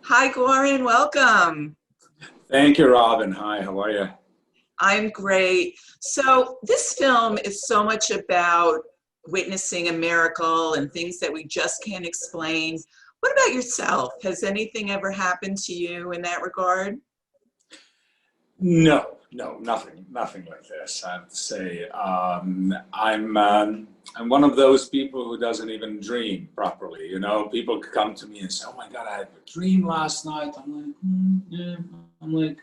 Hi, Goran. Welcome. Thank you, Robin. Hi, how are you? I'm great. So, this film is so much about witnessing a miracle and things that we just can't explain. What about yourself? Has anything ever happened to you in that regard? No, nothing like this. I have to say, I'm one of those people who doesn't even dream properly. You know, people come to me and say, "Oh my God, I had a dream last night." I'm like, yeah. I'm like,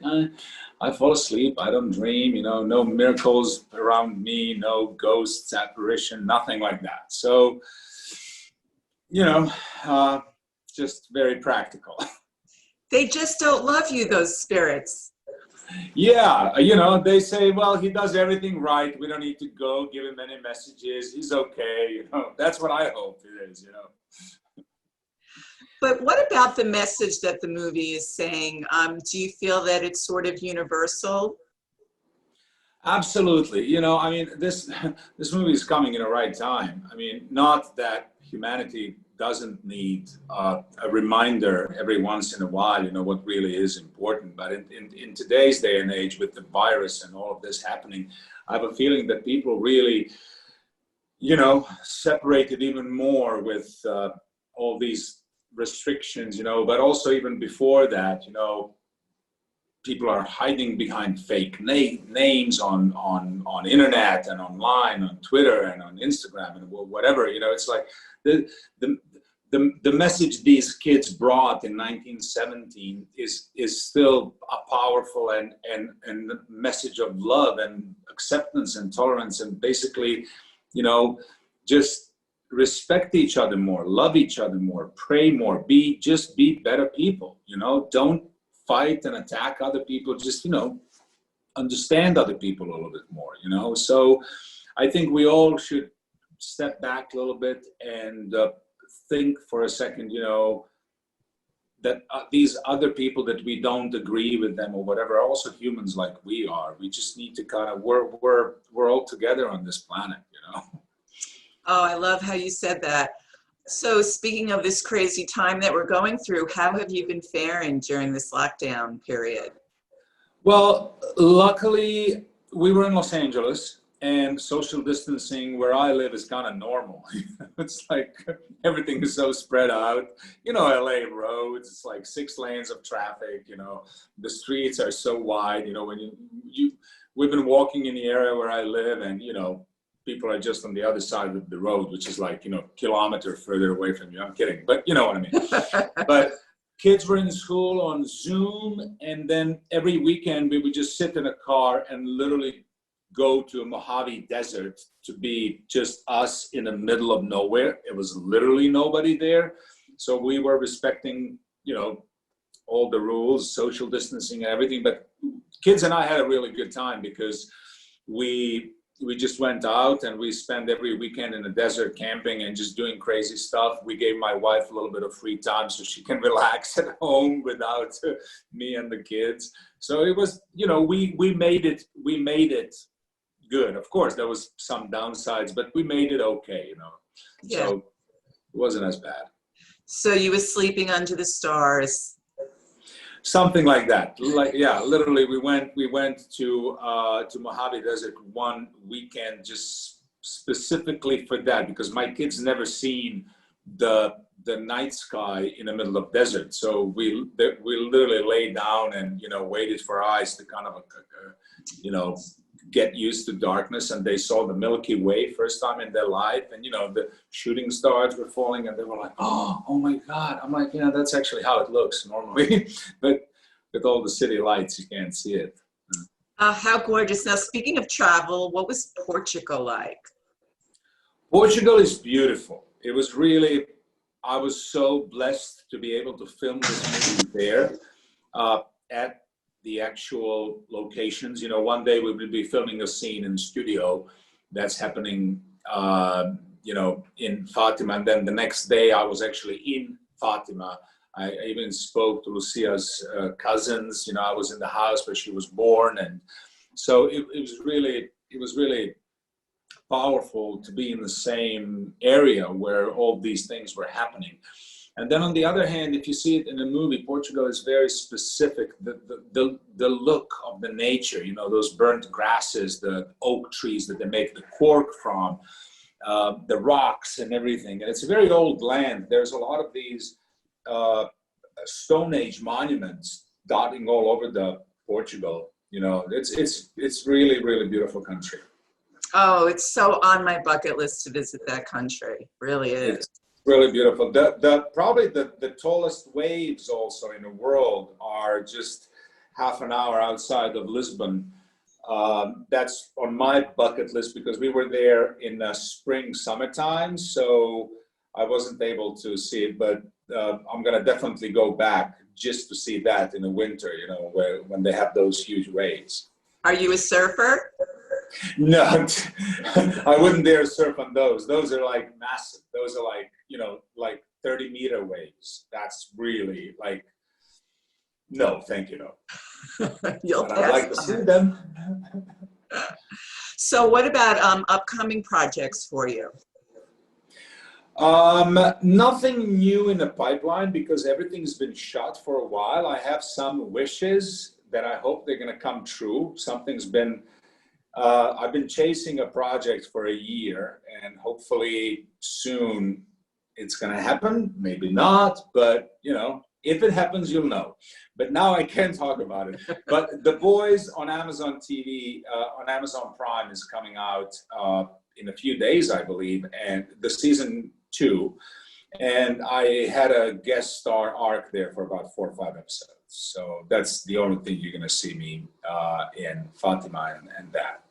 I fall asleep. I don't dream. You know, no miracles around me, no ghosts, apparition, nothing like that. So, you know, uh, just very practical. They just don't love you, those spirits. Yeah, you know, they say, well, he does everything right. We don't need to go give him any messages. He's okay. You know, that's what I hope it is, you know. But what about the message that the movie is saying? Do you feel that it's sort of universal? Absolutely. You know, I mean, this this movie is coming in the right time. I mean, not that humanity doesn't need a reminder every once in a while, you know, what really is important. But in today's day and age, with the virus and all of this happening, I have a feeling that people really, you know, separated even more with all these restrictions, you know, but also even before that, you know, people are hiding behind fake names on internet and online, on Twitter and on Instagram and whatever, you know, it's like the, the, the message these kids brought in 1917 is still a powerful and message of love and acceptance and tolerance and basically, you know, just respect each other more, love each other more, pray more, be better people, you know, don't fight and attack other people, just, you know, understand other people a little bit more, you know. So I think we all should step back a little bit and think for a second, you know, that these other people that we don't agree with them or whatever are also humans like we are. We just need to kind of we're all together on this planet, you know. Oh, I love how you said that. So, speaking of this crazy time that we're going through, how have you been faring during this lockdown period? Well, luckily we were in Los Angeles and social distancing where I live is kind of normal. It's like everything is so spread out. You know, LA roads, it's like 6 lanes of traffic, you know, the streets are so wide, you know, when we've been walking in the area where I live and, you know, people are just on the other side of the road, which is like, you know, a kilometer further away from you. I'm kidding, but you know what I mean. But kids were in school on Zoom, and then every weekend we would just sit in a car and literally go to a Mojave Desert to be just us in the middle of nowhere. It was literally nobody there. So we were respecting, you know, all the rules, social distancing and everything. But kids and I had a really good time because we we just went out and we spent every weekend in the desert camping and just doing crazy stuff. We gave my wife a little bit of free time so she can relax at home without me and the kids. So it was, you know, we made it good. Of course, there was some downsides, but we made it okay, you know. Yeah. So it wasn't as bad. So you were sleeping under the stars. Something like that. Like, yeah, literally we went to Mojave Desert one weekend just specifically for that because my kids never seen the night sky in the middle of desert. So we literally lay down and, you know, waited for eyes to kind of you know, get used to darkness, and they saw the Milky Way first time in their life, and, you know, the shooting stars were falling and they were like, oh my God. I'm like, yeah, that's actually how it looks normally. But with all the city lights you can't see it. How gorgeous. Now, speaking of travel, what was Portugal like? Portugal is beautiful. It was really, I was so blessed to be able to film this movie there at the actual locations. You know, one day we will be filming a scene in the studio that's happening, you know, in Fatima. And then the next day I was actually in Fatima. I even spoke to Lucia's cousins. You know, I was in the house where she was born. And so it was really powerful to be in the same area where all these things were happening. And then on the other hand, if you see it in the movie, Portugal is very specific. The look of the nature, you know, those burnt grasses, the oak trees that they make the cork from, the rocks and everything. And it's a very old land. There's a lot of these Stone Age monuments dotting all over the Portugal. You know, it's really, really beautiful country. Oh, it's so on my bucket list to visit that country. Really is. It's really beautiful. Probably the tallest waves also in the world are just half an hour outside of Lisbon. That's on my bucket list because we were there in the spring, summertime, so I wasn't able to see it, but I'm gonna definitely go back just to see that in the winter, you know, when they have those huge waves. Are you a surfer? No, I wouldn't dare surf on those. Those are like massive. Those are like, you know, like 30-meter waves. That's really like, no, thank you, no. You'll But pass I'd like to see them. So what about upcoming projects for you? Nothing new in the pipeline because everything's been shot for a while. I have some wishes that I hope they're going to come true. Something's been, I've been chasing a project for a year and hopefully soon it's going to happen. Maybe not, but you know, if it happens, you'll know. But now I can't talk about it. But The Boys on Amazon TV, on Amazon Prime is coming out in a few days, I believe, and the season 2. And I had a guest star arc there for about 4 or 5 episodes. So that's the only thing you're going to see me in, Fatima and that.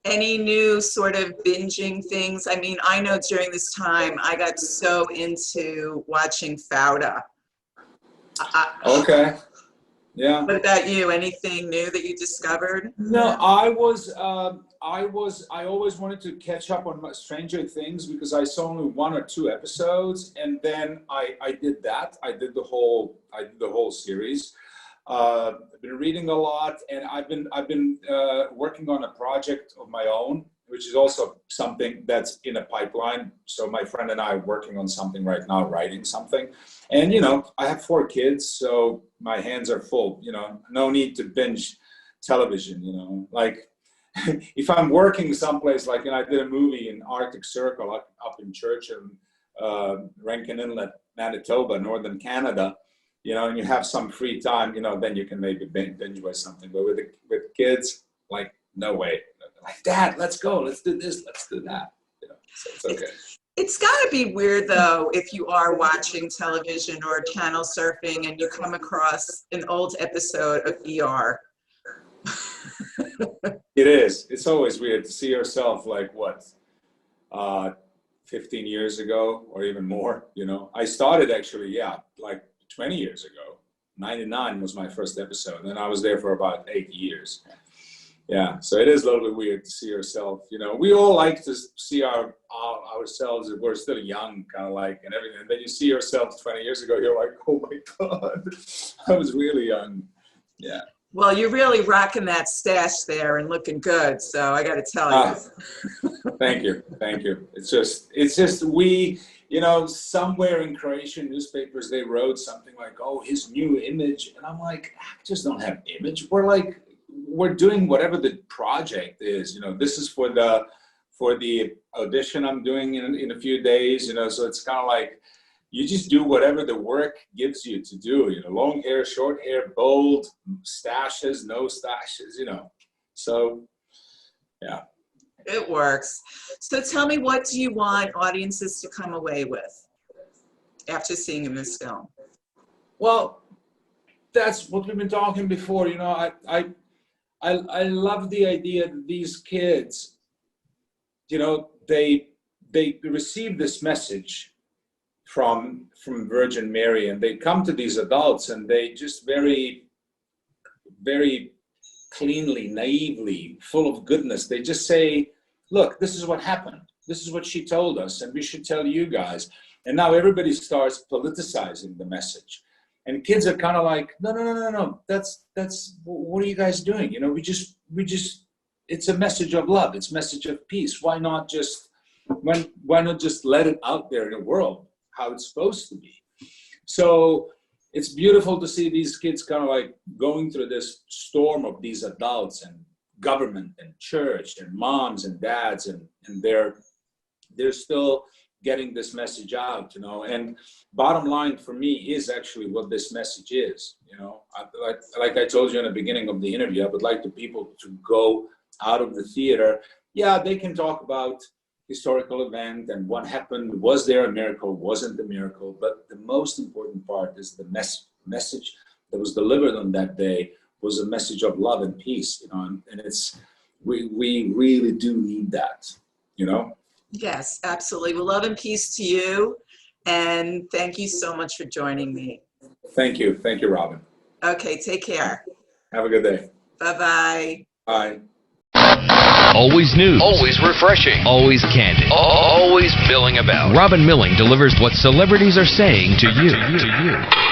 Any new sort of binging things? I mean, I know during this time I got so into watching Fauda. Okay. Yeah. What about you? Anything new that you discovered? No, I always wanted to catch up on Stranger Things because I saw only 1 or 2 episodes, and then I did that. I did the whole series. I've been reading a lot, and I've been working on a project of my own, which is also something that's in a pipeline. So my friend and I are working on something right now, writing something. And, you know, I have 4 kids, so my hands are full, you know, no need to binge television, you know, like if I'm working someplace, like, and I did a movie in Arctic Circle up in Churchill, Rankin Inlet, Manitoba, Northern Canada, you know, and you have some free time, you know, then you can maybe binge watch something. But with kids, like, no way. Like, Dad, let's go. Let's do this. Let's do that. You know, so it's okay. It's got to be weird, though, if you are watching television or channel surfing and you come across an old episode of ER. It is. It's always weird to see yourself like, what, 15 years ago or even more, you know. I started actually, yeah, like 20 years ago. 99 was my first episode, and I was there for about 8 years. Yeah, so it is a little bit weird to see yourself, you know. We all like to see ourselves if we're still young, kind of like, and everything. And then you see yourself 20 years ago, you're like, oh my God, I was really young. Yeah. Well, you're really rocking that stash there and looking good, so I got to tell you. Thank you, thank you. It's just we, you know, somewhere in Croatian newspapers, they wrote something like, oh, his new image. And I'm like, actors don't have image. We're doing whatever the project is, you know. This is for the audition I'm doing in a few days, you know. So it's kind of like you just do whatever the work gives you to do, you know. Long hair, short hair, bold, stashes, no stashes, you know. So yeah, it works. So tell me, what do you want audiences to come away with after seeing this film? Well, that's what we've been talking before, you know. I love the idea that these kids, you know, they receive this message from Virgin Mary, and they come to these adults, and they just very, very cleanly, naively, full of goodness, they just say, look, this is what happened. This is what she told us, and we should tell you guys. And now everybody starts politicizing the message. And kids are kind of like, no. That's what are you guys doing? You know, we just. It's a message of love. It's a message of peace. Why not just let it out there in the world? how it's supposed to be. So it's beautiful to see these kids kind of like going through this storm of these adults and government and church and moms and dads, and they're still getting this message out, you know. And bottom line for me is actually what this message is, you know. Like I told you in the beginning of the interview, I would like the people to go out of the theater. Yeah, they can talk about historical event and what happened. Was there a miracle? Wasn't a miracle? But the most important part is the message that was delivered on that day was a message of love and peace, you know. And it's we really do need that, you know. Yes, absolutely. Well, love and peace to you. And thank you so much for joining me. Thank you. Thank you, Robin. Okay, take care. Have a good day. Bye-bye. Bye. Always news. Always refreshing. Always candid. Always milling about. Robin Milling delivers what celebrities are saying to you.